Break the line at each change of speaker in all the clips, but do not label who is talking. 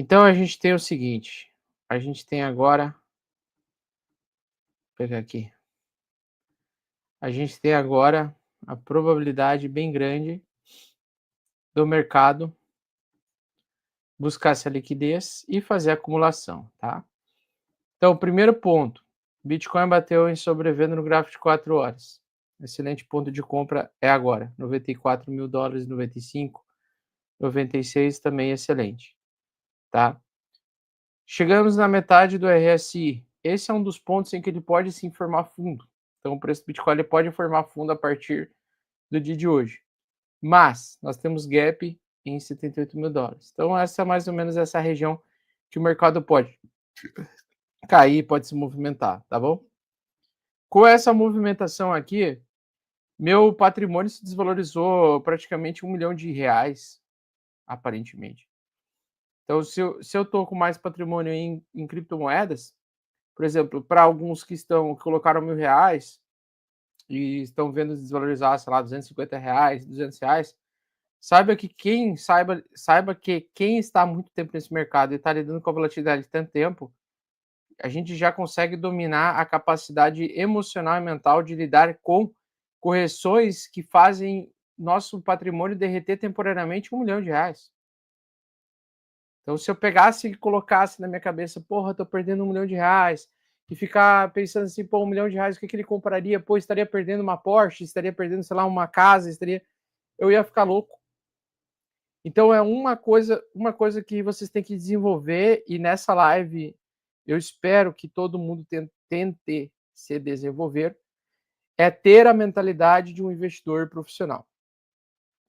Então a gente tem o seguinte, a gente tem agora, vou pegar aqui, a gente tem agora a probabilidade bem grande do mercado buscar essa liquidez e fazer acumulação, tá? Então, o primeiro ponto, Bitcoin bateu em sobrevenda no gráfico de 4 horas. Excelente ponto de compra é agora, 94 mil dólares, 95, 96 também excelente, tá? Chegamos na metade do RSI. Esse é um dos pontos em que ele pode se formar fundo. Então, o preço do Bitcoin ele pode formar fundo a partir do dia de hoje. Mas nós temos gap em 78 mil dólares. Então, essa é mais ou menos essa região que o mercado pode cair, pode se movimentar, tá bom? Com essa movimentação aqui, meu patrimônio se desvalorizou praticamente R$1 milhão, aparentemente. Então, se eu estou com mais patrimônio em criptomoedas, por exemplo, para alguns que colocaram R$1.000 e estão vendo desvalorizar, sei lá, R$250, R$200, saiba que quem está há muito tempo nesse mercado e está lidando com a volatilidade de tanto tempo, a gente já consegue dominar a capacidade emocional e mental de lidar com correções que fazem nosso patrimônio derreter temporariamente R$1 milhão. Então, se eu pegasse e colocasse na minha cabeça, porra, tô perdendo R$1 milhão, e ficar pensando assim, pô, R$1 milhão, o que ele compraria? Pô, estaria perdendo uma Porsche, estaria perdendo, sei lá, uma casa, eu ia ficar louco. Então, é uma coisa que vocês têm que desenvolver, e nessa live eu espero que todo mundo tente se desenvolver, é ter a mentalidade de um investidor profissional.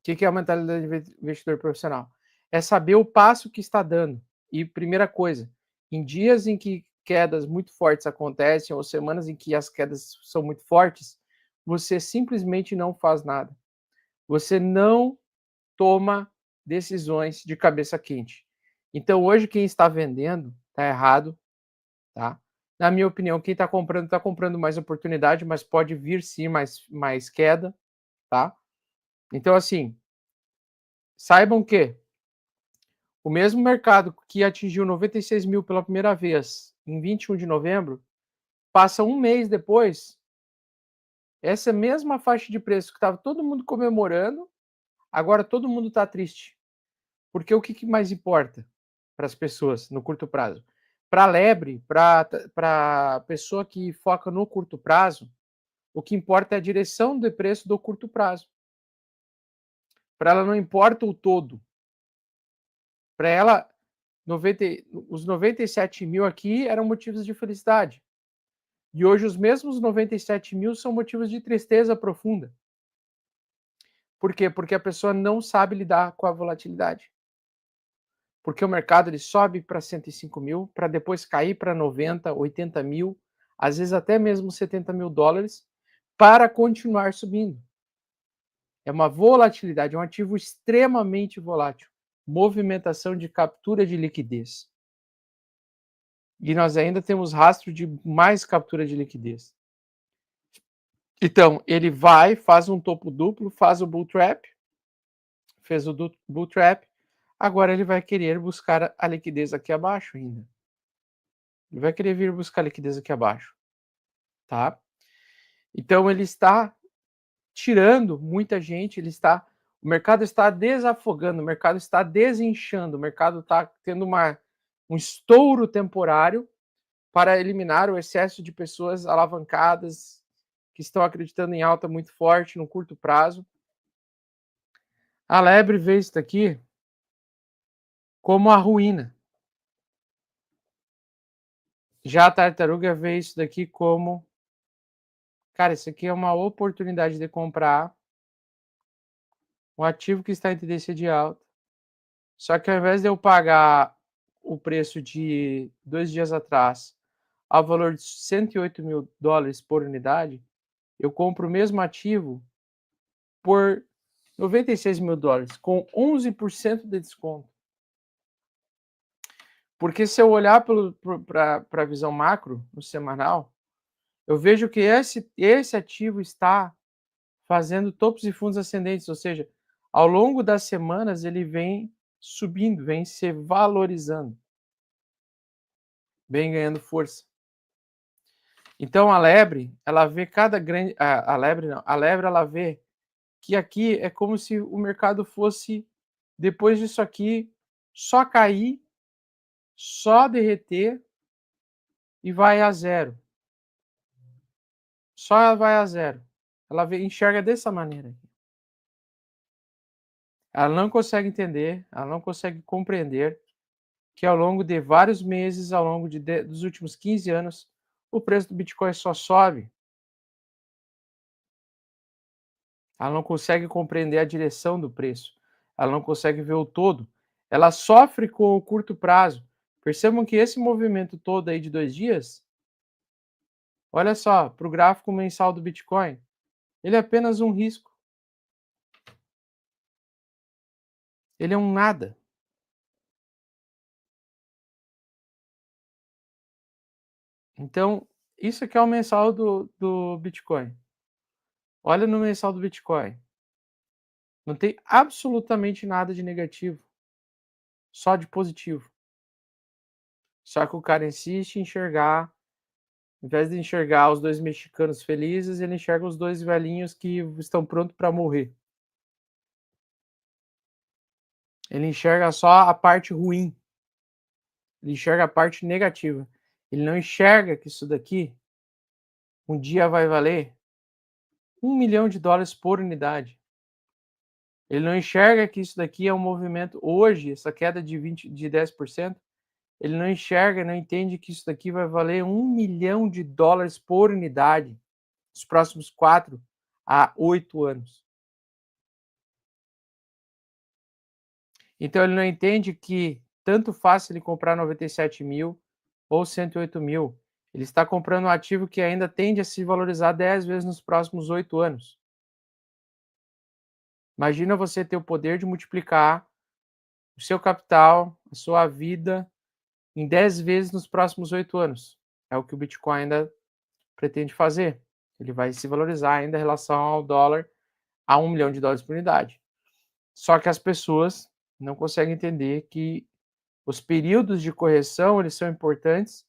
O que é a mentalidade de investidor profissional? É saber o passo que está dando. E primeira coisa, em dias em que quedas muito fortes acontecem, ou semanas em que as quedas são muito fortes, você simplesmente não faz nada. Você não toma decisões de cabeça quente. Então, hoje, quem está vendendo está errado, tá? Na minha opinião, quem está comprando mais oportunidade, mas pode vir sim mais queda, tá? Então, assim, saibam que o mesmo mercado que atingiu 96 mil pela primeira vez em 21 de novembro, passa um mês depois, essa mesma faixa de preço que estava todo mundo comemorando, agora todo mundo está triste. Porque o que mais importa para as pessoas no curto prazo? Para a lebre, para a pessoa que foca no curto prazo, o que importa é a direção de preço do curto prazo. Para ela não importa o todo. Para ela, os 97 mil aqui eram motivos de felicidade. E hoje os mesmos 97 mil são motivos de tristeza profunda. Por quê? Porque a pessoa não sabe lidar com a volatilidade. Porque o mercado ele sobe para 105 mil, para depois cair para 90, 80 mil, às vezes até mesmo 70 mil dólares, para continuar subindo. É uma volatilidade, é um ativo extremamente volátil. Movimentação de captura de liquidez. E nós ainda temos rastro de mais captura de liquidez. Então, ele faz um topo duplo, faz o bull trap, fez o bull trap, agora ele vai querer buscar a liquidez aqui abaixo ainda. Ele vai querer vir buscar a liquidez aqui abaixo, tá? Então, ele está tirando muita gente, o mercado está desafogando, o mercado está desinchando, o mercado está tendo um estouro temporário para eliminar o excesso de pessoas alavancadas que estão acreditando em alta muito forte no curto prazo. A lebre vê isso daqui como a ruína. Já a tartaruga vê isso daqui como, cara, isso aqui é uma oportunidade de comprar um ativo que está em tendência de alta. Só que ao invés de eu pagar o preço de 2 dias atrás ao valor de 108 mil dólares por unidade, eu compro o mesmo ativo por 96 mil dólares, com 11% de desconto. Porque se eu olhar para a visão macro, no semanal, eu vejo que esse ativo está fazendo topos e fundos ascendentes, ou seja, ao longo das semanas ele vem subindo, vem se valorizando, vem ganhando força. Então a lebre, ela vê cada grande, a lebre não, a lebre ela vê que aqui é como se o mercado fosse, depois disso aqui, só cair, só derreter e vai a zero. Só vai a zero. Ela enxerga dessa maneira. Ela não consegue entender, ela não consegue compreender que ao longo de vários meses, ao longo dos últimos 15 anos, o preço do Bitcoin só sobe. Ela não consegue compreender a direção do preço. Ela não consegue ver o todo. Ela sofre com o curto prazo. Percebam que esse movimento todo aí de 2 dias, olha só, para o gráfico mensal do Bitcoin, ele é apenas um risco. Ele é um nada. Então, isso aqui é o mensal do Bitcoin. Olha no mensal do Bitcoin. Não tem absolutamente nada de negativo, só de positivo. Só que o cara insiste em enxergar, ao invés de enxergar os 2 mexicanos felizes, ele enxerga os 2 velhinhos que estão prontos para morrer. Ele enxerga só a parte ruim. Ele enxerga a parte negativa. Ele não enxerga que isso daqui um dia vai valer $1 milhão por unidade. Ele não enxerga que isso daqui é um movimento hoje, essa queda de 10%, ele não enxerga, não entende que isso daqui vai valer $1 milhão por unidade nos próximos 4 a 8 anos. Então ele não entende que tanto faz ele comprar 97 mil ou 108 mil. Ele está comprando um ativo que ainda tende a se valorizar 10 vezes nos próximos 8 anos. Imagina você ter o poder de multiplicar o seu capital, a sua vida, em 10 vezes nos próximos 8 anos. É o que o Bitcoin ainda pretende fazer. Ele vai se valorizar ainda em relação ao dólar a $1 milhão por unidade. Só que as pessoas não conseguem entender que os períodos de correção eles são importantes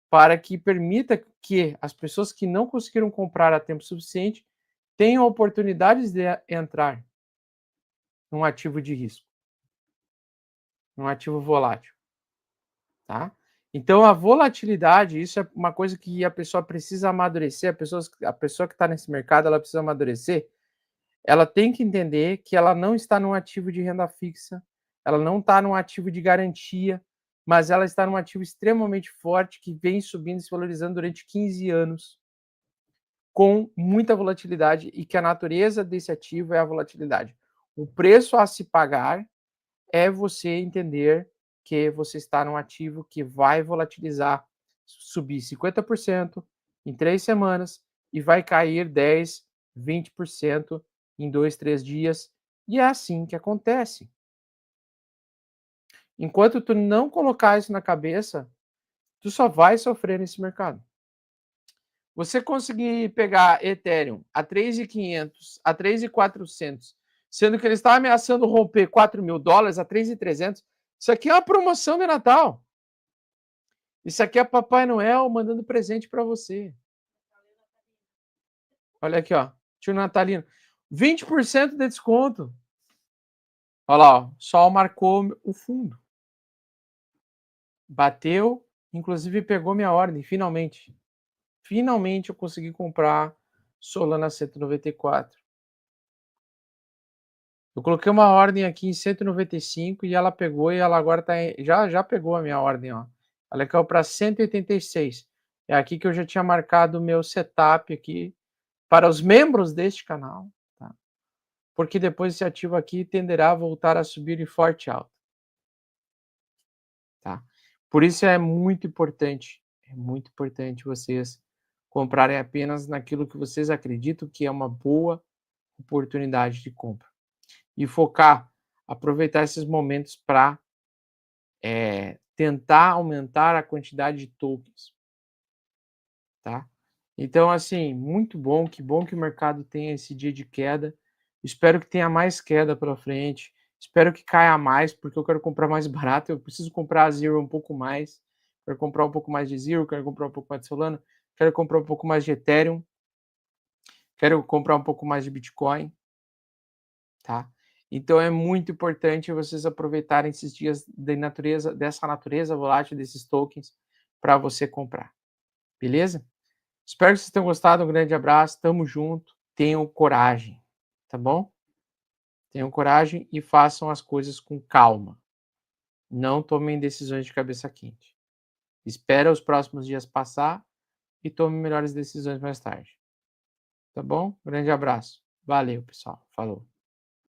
para que permita que as pessoas que não conseguiram comprar a tempo suficiente tenham oportunidades de entrar num ativo de risco, num ativo volátil, tá? Então a volatilidade, isso é uma coisa que a pessoa precisa amadurecer, a pessoa que está nesse mercado, ela precisa amadurecer, ela tem que entender que ela não está num ativo de renda fixa, ela não está num ativo de garantia, mas ela está num ativo extremamente forte que vem subindo e se valorizando durante 15 anos, com muita volatilidade e que a natureza desse ativo é a volatilidade. O preço a se pagar é você entender que você está num ativo que vai volatilizar, subir 50% em 3 semanas e vai cair 10, 20% em 2, 3 dias. E é assim que acontece. Enquanto tu não colocar isso na cabeça, tu só vai sofrer nesse mercado. Você conseguir pegar Ethereum a 3.500, a 3.400, sendo que ele está ameaçando romper $4.000 a 3.300, isso aqui é uma promoção de Natal. Isso aqui é Papai Noel mandando presente para você. Olha aqui, ó. Tio Natalino. 20% de desconto. Olha lá, ó. Sol marcou o fundo. Bateu, inclusive pegou minha ordem, finalmente. Finalmente eu consegui comprar Solana 194. Eu coloquei uma ordem aqui em 195 e ela pegou e ela agora tá já pegou a minha ordem, ó. Ela caiu para 186. É aqui que eu já tinha marcado o meu setup aqui para os membros deste canal, tá? Porque depois esse ativo aqui tenderá a voltar a subir em forte alta, tá? Por isso é muito importante vocês comprarem apenas naquilo que vocês acreditam que é uma boa oportunidade de compra. E focar, aproveitar esses momentos para tentar aumentar a quantidade de tokens, tá? Então, assim, muito bom, que bom que o mercado tenha esse dia de queda. Espero que tenha mais queda pela frente. Espero que caia mais, porque eu quero comprar mais barato. Eu preciso comprar a Zero um pouco mais. Quero comprar um pouco mais de Zero, quero comprar um pouco mais de Solana, quero comprar um pouco mais de Ethereum, quero comprar um pouco mais de Bitcoin, tá? Então é muito importante vocês aproveitarem esses dias dessa natureza volátil desses tokens para você comprar. Beleza? Espero que vocês tenham gostado. Um grande abraço. Tamo junto. Tenham coragem, tá bom? Tenham coragem e façam as coisas com calma. Não tomem decisões de cabeça quente. Espera os próximos dias passar e tome melhores decisões mais tarde. Tá bom? Grande abraço. Valeu, pessoal. Falou.